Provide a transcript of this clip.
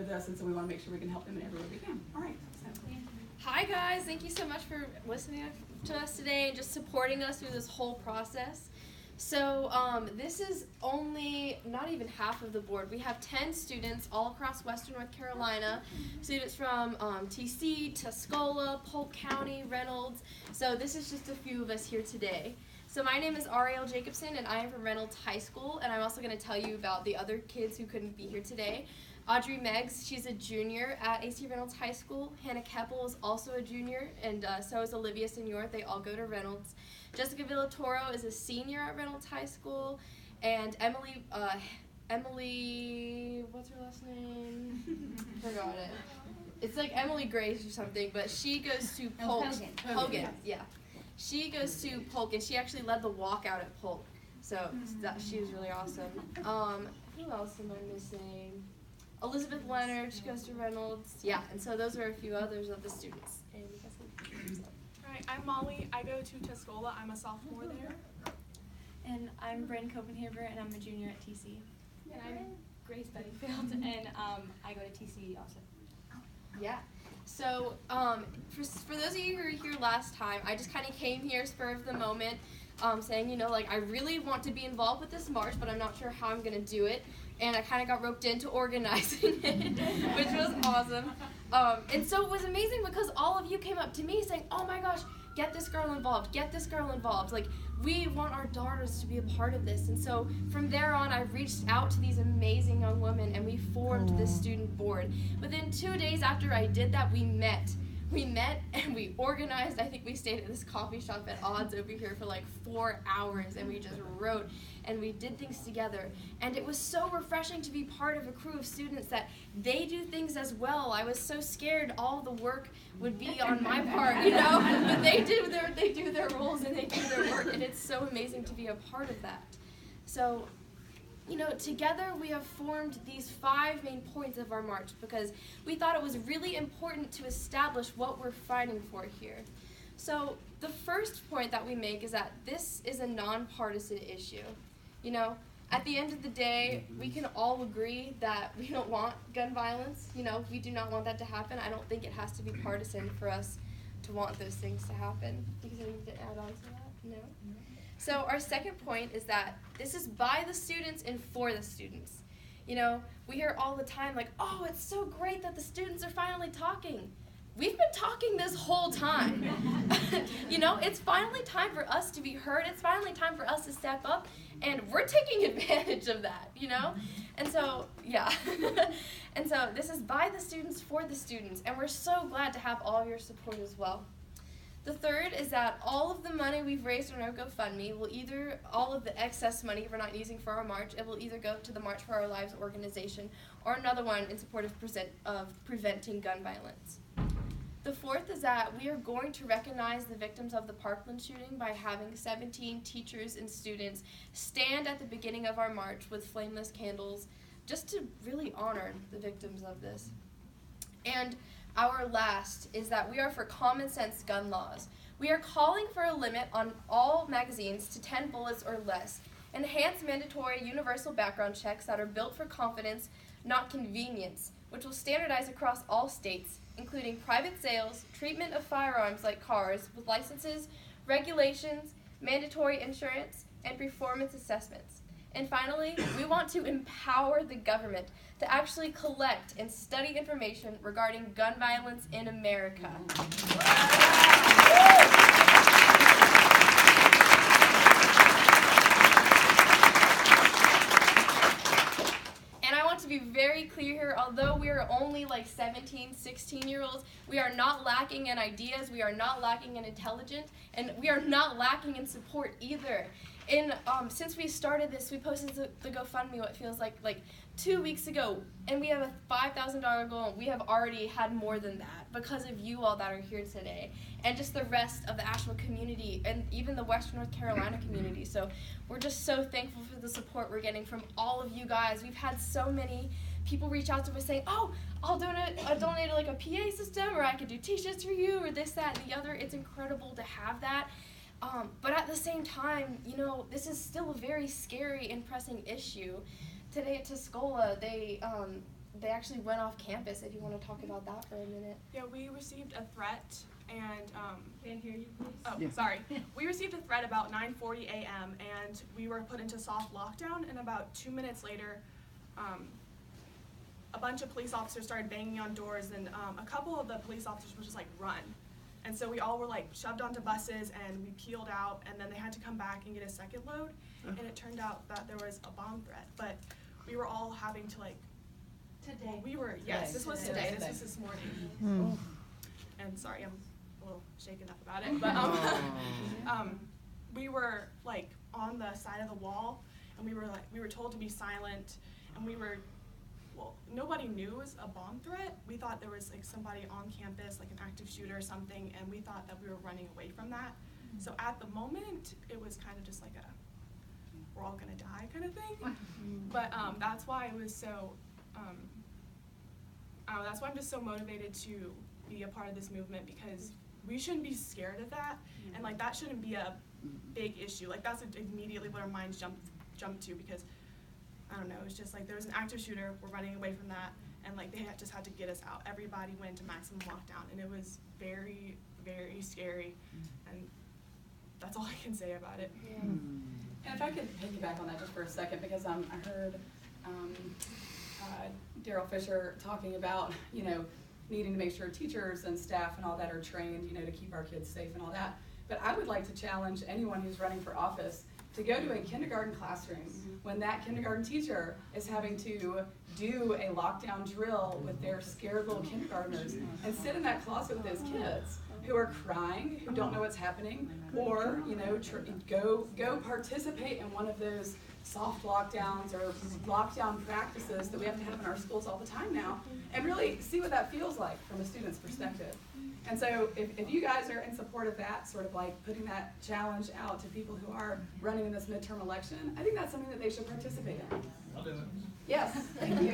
with us, and so we want to make sure we can help them in every way we can. All right. So. Hi guys, thank you so much for listening to us today and just supporting us through this whole process. So this is only not even half of the board. We have 10 students all across Western North Carolina, students from TC, Tuscola, Polk County, Reynolds. So this is just a few of us here today. So my name is Ariel Jacobson, and I am from Reynolds High School, and I'm also going to tell you about the other kids who couldn't be here today. Audrey Meggs, she's a junior at AC Reynolds High School. Hannah Keppel is also a junior, and so is Olivia Senor. They all go to Reynolds. Jessica Villatoro is a senior at Reynolds High School, and Emily, what's her last name? Forgot it. It's like Emily Grace or something, but she goes to Polk. Hogan, yeah. She goes to Polk, and she actually led the walkout at Polk, so she was really awesome. Who else am I missing? Elizabeth Leonard, she goes to Reynolds. Yeah, and so those are a few others of the students. And Hi, I'm Molly. I go to Tuscola. I'm a sophomore there. And I'm Bryn Copenhaver, and I'm a junior at TC. And I'm Grace Bettyfield, and I go to TC also. yeah. So for those of you who were here last time, I just kind of came here spur of the moment, saying, you know, like, I really want to be involved with this march, but I'm not sure how I'm going to do it. And I kind of got roped into organizing it, which was awesome. And so it was amazing because all of you came up to me saying, oh my gosh, get this girl involved, get this girl involved. Like, we want our daughters to be a part of this. And so from there on, I reached out to these amazing young women, and we formed this student board. Within 2 days after I did that, we met. We met and we organized. I think we stayed at this coffee shop at Odds over here for like 4 hours, and we just wrote and we did things together. And it was so refreshing to be part of a crew of students that they do things as well. I was so scared all the work would be on my part, you know, but they do their roles and they do their work, and it's so amazing to be a part of that. So, you know, together we have formed these 5 main points of our march because we thought it was really important to establish what we're fighting for here. So the first point that we make is that this is a nonpartisan issue. You know, at the end of the day, we can all agree that we don't want gun violence. You know, we do not want that to happen. I don't think it has to be partisan for us to want those things to happen. Do you have anything to add on to that? No? So our second point is that this is by the students and for the students. You know, we hear all the time like, oh, it's so great that the students are finally talking. We've been talking this whole time. You know, it's finally time for us to be heard. It's finally time for us to step up, and we're taking advantage of that, you know? And so, yeah. And so this is by the students for the students, and we're so glad to have all your support as well. The third is that all of the money we've raised on our GoFundMe will either, all of the excess money we're not using for our march, it will either go to the March for Our Lives organization or another one in support of preventing gun violence. The fourth is that we are going to recognize the victims of the Parkland shooting by having 17 teachers and students stand at the beginning of our march with flameless candles just to really honor the victims of this. And our last is that we are for common sense gun laws. We are calling for a limit on all magazines to 10 bullets or less, enhanced mandatory universal background checks that are built for confidence, not convenience, which will standardize across all states, including private sales, treatment of firearms like cars with licenses, regulations, mandatory insurance, and performance assessments. And finally, we want to empower the government to actually collect and study information regarding gun violence in America. And I want to be very clear here, although we are only like 17, 16-year-olds, we are not lacking in ideas, we are not lacking in intelligence, and we are not lacking in support either. Since we started this, we posted the GoFundMe, what feels like 2 weeks ago, and we have a $5,000 goal. We have already had more than that because of you all that are here today, and just the rest of the Asheville community, and even the Western North Carolina community. So we're just so thankful for the support we're getting from all of you guys. We've had so many people reach out to us saying, oh, I'll donate like a PA system, or I could do t-shirts for you, or this, that, and the other. It's incredible to have that. But at the same time, you know, this is still a very scary and pressing issue. Today at Tuscola, they actually went off campus. If you want to talk about that for a minute. Yeah, we received a threat, and Can hear you, please? oh, Yeah. sorry. We received a threat about 9:40 a.m. and we were put into soft lockdown. And about 2 minutes later, a bunch of police officers started banging on doors, and a couple of the police officers were just like, run. And so we all were like shoved onto buses, and we peeled out, and then they had to come back and get a second load. And it turned out that there was a bomb threat, but we were all having to like. Today. We were, yes, this was Today. today. This was this morning. And sorry, I'm a little shaken up about it, but we were like on the side of the wall, and we were told to be silent, and nobody knew it was a bomb threat. We thought there was like somebody on campus, like an active shooter or something, and we thought that we were running away from that. So at the moment, it was kind of just like we're all gonna die kind of thing. But that's why it was so. That's why I'm just so motivated to be a part of this movement, because we shouldn't be scared of that, and like that shouldn't be a big issue. Like that's immediately what our minds jump to, because I don't know, it's just like there was an active shooter, we're running away from that, and like they just had to get us out. Everybody went into maximum lockdown, and it was very, very scary, and that's all I can say about it. Yeah. And if I could piggyback on that just for a second, because I heard Daryl Fisher talking about, needing to make sure teachers and staff and all that are trained, to keep our kids safe and all that. But I would like to challenge anyone who's running for office to go to a kindergarten classroom when that kindergarten teacher is having to do a lockdown drill with their scared little kindergartners, and sit in that closet with those kids who are crying, who don't know what's happening, or go participate in one of those soft lockdowns or lockdown practices that we have to have in our schools all the time now, and really see what that feels like from a student's perspective. And so if you guys are in support of that, sort of like putting that challenge out to people who are running in this midterm election, I think that's something that they should participate in. I'll do it. Yes, thank you.